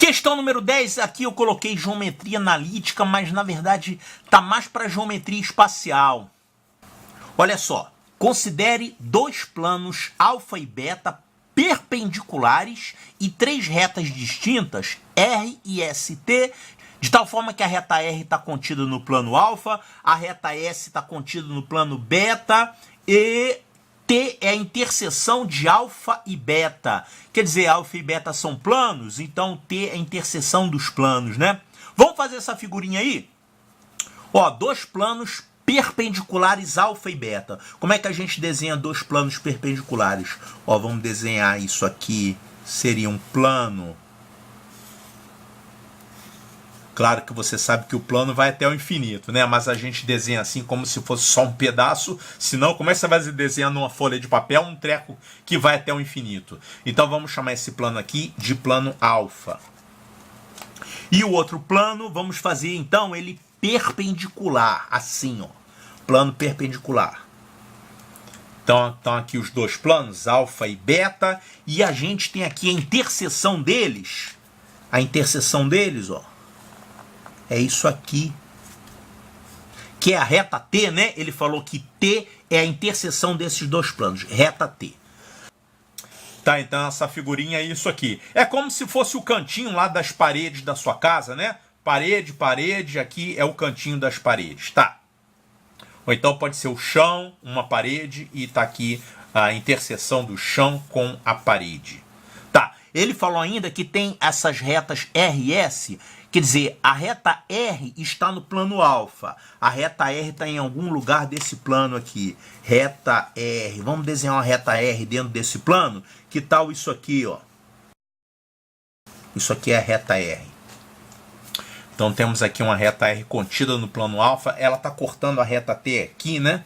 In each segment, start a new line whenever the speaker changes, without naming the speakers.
Questão número 10, aqui eu coloquei geometria analítica, mas na verdade tá mais para geometria espacial. Olha só, considere dois planos alfa e beta perpendiculares e três retas distintas, R e ST, de tal forma que a reta R está contida no plano alfa, a reta S está contida no plano beta e T é a interseção de alfa e beta. Quer dizer, alfa e beta são planos, então T é a interseção dos planos, né? Vamos fazer essa figurinha aí? Ó, dois planos perpendiculares alfa e beta. Como é que a gente desenha dois planos perpendiculares? Ó, vamos desenhar isso aqui, seria um plano. Claro que você sabe que o plano vai até o infinito, né? Mas a gente desenha assim como se fosse só um pedaço. Senão, como é que você vai desenhar numa folha de papel um treco que vai até o infinito? Então vamos chamar esse plano aqui de plano alfa. E o outro plano, vamos fazer então ele perpendicular, assim, ó. Plano perpendicular. Então aqui os dois planos, alfa e beta. E a gente tem aqui a interseção deles. A interseção deles, ó. É isso aqui, que é a reta T, né? Ele falou que T é a interseção desses dois planos, reta T. Tá, então essa figurinha é isso aqui. É como se fosse o cantinho lá das paredes da sua casa, né? Parede, parede, aqui é o cantinho das paredes, tá? Ou então pode ser o chão, uma parede, e tá aqui a interseção do chão com a parede. Tá, ele falou ainda que tem essas retas R e S. Quer dizer, a reta R está no plano alfa. A reta R está em algum lugar desse plano aqui. Reta R. Vamos desenhar uma reta R dentro desse plano? Que tal isso aqui, ó? Isso aqui é a reta R. Então temos aqui uma reta R contida no plano alfa. Ela está cortando a reta T aqui, né?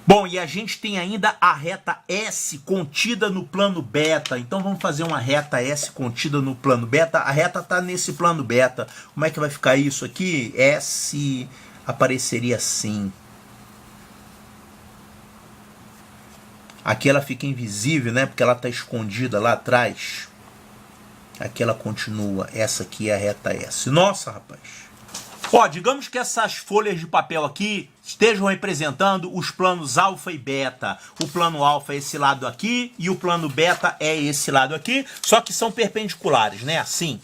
Bom, e a gente tem ainda a reta S contida no plano beta. Então vamos fazer uma reta S contida no plano beta. A reta está nesse plano beta. Como é que vai ficar isso aqui? S apareceria assim. Aqui ela fica invisível, né? Porque ela está escondida lá atrás. Aqui ela continua. Essa aqui é a reta S. Nossa, rapaz. Ó, digamos que essas folhas de papel aqui estejam representando os planos alfa e beta. O plano alfa é esse lado aqui e o plano beta é esse lado aqui, só que são perpendiculares, né? Assim.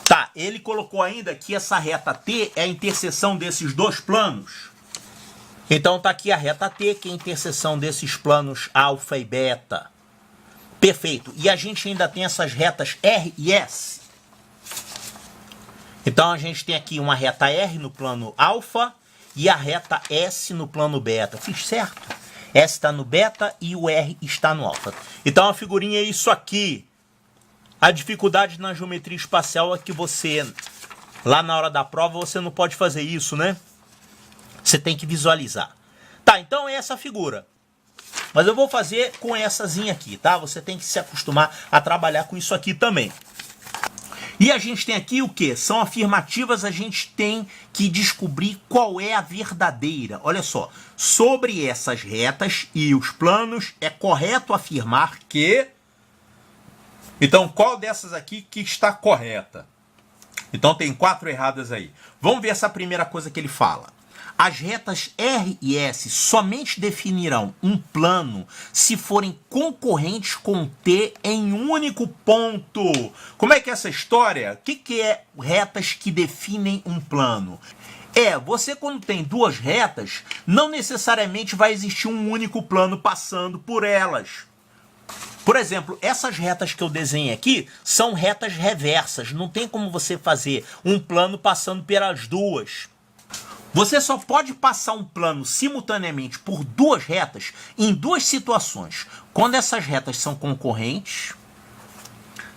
Tá, ele colocou ainda que essa reta T é a interseção desses dois planos. Então tá aqui a reta T, que é a interseção desses planos alfa e beta. Perfeito. E a gente ainda tem essas retas R e S. Então a gente tem aqui uma reta R no plano alfa e a reta S no plano beta. Fiz certo? S está no beta e o R está no alfa. Então a figurinha é isso aqui. A dificuldade na geometria espacial é que você, lá na hora da prova, você não pode fazer isso, né? Você tem que visualizar. Tá, então é essa figura. Mas eu vou fazer com essazinha aqui, tá? Você tem que se acostumar a trabalhar com isso aqui também. E a gente tem aqui o que? São afirmativas, a gente tem que descobrir qual é a verdadeira. Olha só, sobre essas retas e os planos, é correto afirmar que... Então, qual dessas aqui que está correta? Então, tem 4 erradas aí. Vamos ver essa primeira coisa que ele fala. As retas R e S somente definirão um plano se forem concorrentes com T em um único ponto. Como é que é essa história? O que é retas que definem um plano? Você quando tem duas retas, não necessariamente vai existir um único plano passando por elas. Por exemplo, essas retas que eu desenhei aqui são retas reversas. Não tem como você fazer um plano passando pelas duas. Você só pode passar um plano simultaneamente por duas retas em duas situações. Quando essas retas são concorrentes,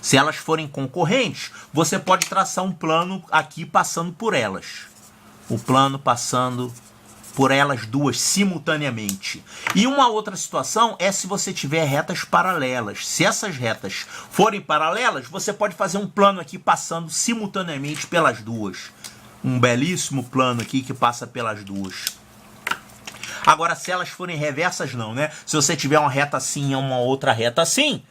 se elas forem concorrentes, você pode traçar um plano aqui passando por elas. O plano passando por elas duas simultaneamente. E uma outra situação é se você tiver retas paralelas. Se essas retas forem paralelas, você pode fazer um plano aqui passando simultaneamente pelas duas. Um belíssimo plano aqui que passa pelas duas. Agora, se elas forem reversas, não, né? Se você tiver uma reta assim e uma outra reta assim,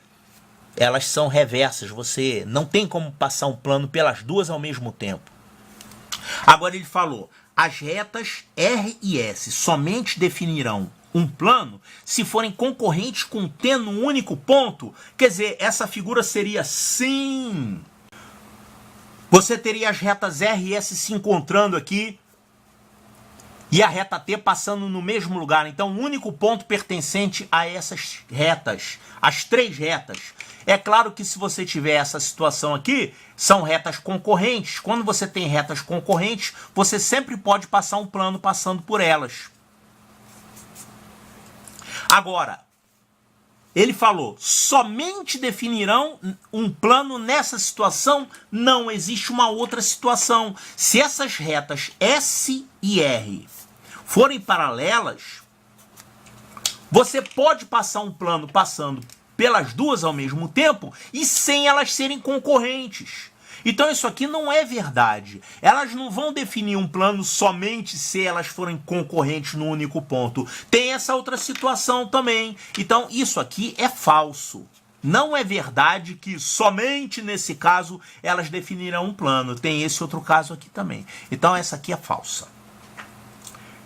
elas são reversas, você não tem como passar um plano pelas duas ao mesmo tempo. Agora ele falou, as retas R e S somente definirão um plano se forem concorrentes com T num único ponto. Quer dizer, essa figura seria assim. Você teria as retas R e S se encontrando aqui e a reta T passando no mesmo lugar. Então, o único ponto pertencente a essas retas, as três retas. É claro que se você tiver essa situação aqui, são retas concorrentes. Quando você tem retas concorrentes, você sempre pode passar um plano passando por elas. Agora, ele falou, somente definirão um plano nessa situação, não existe uma outra situação. Se essas retas S e R forem paralelas, você pode passar um plano passando pelas duas ao mesmo tempo e sem elas serem concorrentes. Então isso aqui não é verdade. Elas não vão definir um plano somente se elas forem concorrentes no único ponto. Tem essa outra situação também. Então isso aqui é falso. Não é verdade que somente nesse caso elas definirão um plano. Tem esse outro caso aqui também. Então essa aqui é falsa.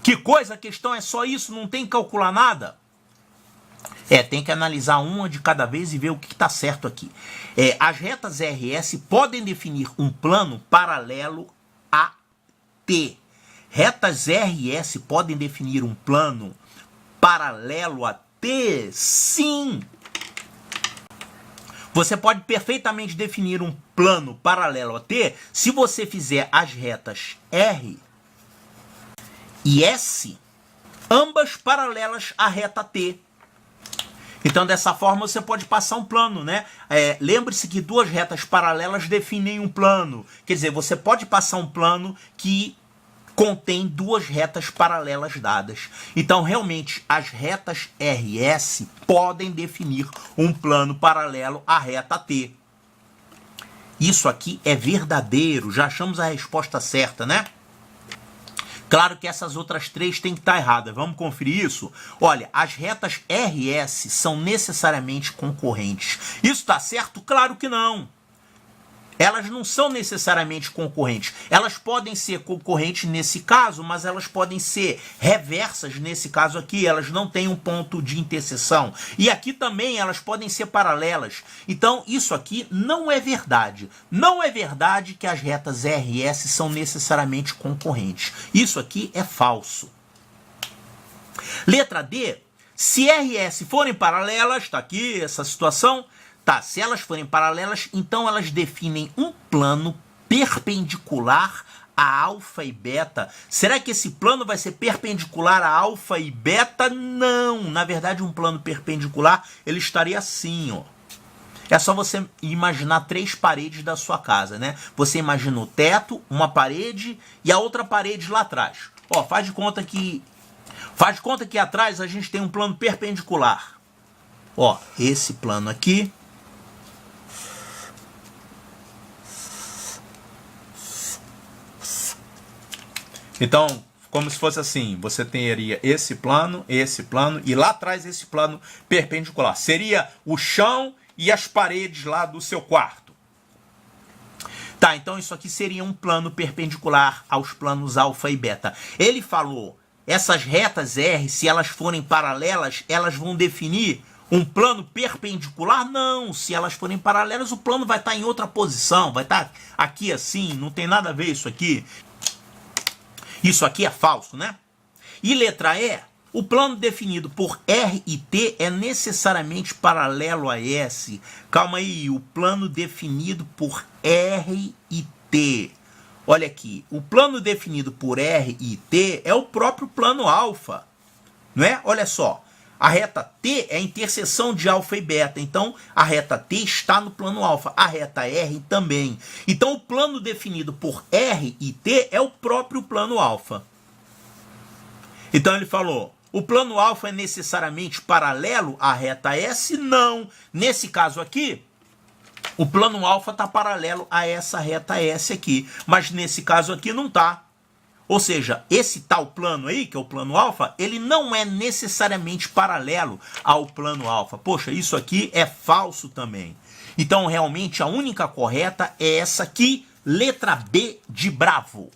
Que coisa, a questão é só isso, não tem que calcular nada? Tem que analisar uma de cada vez e ver o que está certo aqui. As retas RS podem definir um plano paralelo a T. Retas RS podem definir um plano paralelo a T? Sim! Você pode perfeitamente definir um plano paralelo a T se você fizer as retas R e S, ambas paralelas à reta T. Então, dessa forma, você pode passar um plano, né? Lembre-se que duas retas paralelas definem um plano. Quer dizer, você pode passar um plano que contém duas retas paralelas dadas. Então, realmente, as retas R e S podem definir um plano paralelo à reta T. Isso aqui é verdadeiro. Já achamos a resposta certa, né? Claro que essas outras três têm que estar erradas. Vamos conferir isso? Olha, as retas R e S são necessariamente concorrentes. Isso está certo? Claro que não. Elas não são necessariamente concorrentes. Elas podem ser concorrentes nesse caso, mas elas podem ser reversas nesse caso aqui. Elas não têm um ponto de interseção. E aqui também elas podem ser paralelas. Então, isso aqui não é verdade. Não é verdade que as retas R e S são necessariamente concorrentes. Isso aqui é falso. Letra D. Se R e S forem paralelas, está aqui essa situação. Tá, se elas forem paralelas, então elas definem um plano perpendicular a alfa e beta. Será que esse plano vai ser perpendicular a alfa e beta? Não, na verdade um plano perpendicular ele estaria assim, ó. É só você imaginar três paredes da sua casa, né? Você imagina o teto, uma parede e a outra parede lá atrás. Ó, faz de conta que atrás a gente tem um plano perpendicular. Ó, esse plano aqui. Então, como se fosse assim, você teria esse plano e lá atrás esse plano perpendicular. Seria o chão e as paredes lá do seu quarto. Tá, então isso aqui seria um plano perpendicular aos planos alfa e beta. Ele falou, essas retas R, se elas forem paralelas, elas vão definir um plano perpendicular? Não, se elas forem paralelas, o plano vai estar em outra posição, vai estar aqui assim, não tem nada a ver isso aqui. Isso aqui é falso, né? E letra E, o plano definido por R e T é necessariamente paralelo a S. Calma aí, o plano definido por R e T. Olha aqui, o plano definido por R e T é o próprio plano alfa, não é? Olha só, a reta T é a interseção de alfa e beta, então a reta T está no plano alfa, a reta R também. Então o plano definido por R e T é o próprio plano alfa. Então ele falou, o plano alfa é necessariamente paralelo à reta S? Não. Nesse caso aqui, o plano alfa está paralelo a essa reta S aqui, mas nesse caso aqui não está. Ou seja, esse tal plano aí, que é o plano alfa, ele não é necessariamente paralelo ao plano alfa. Poxa, isso aqui é falso também. Então, realmente, a única correta é essa aqui, letra B de bravo.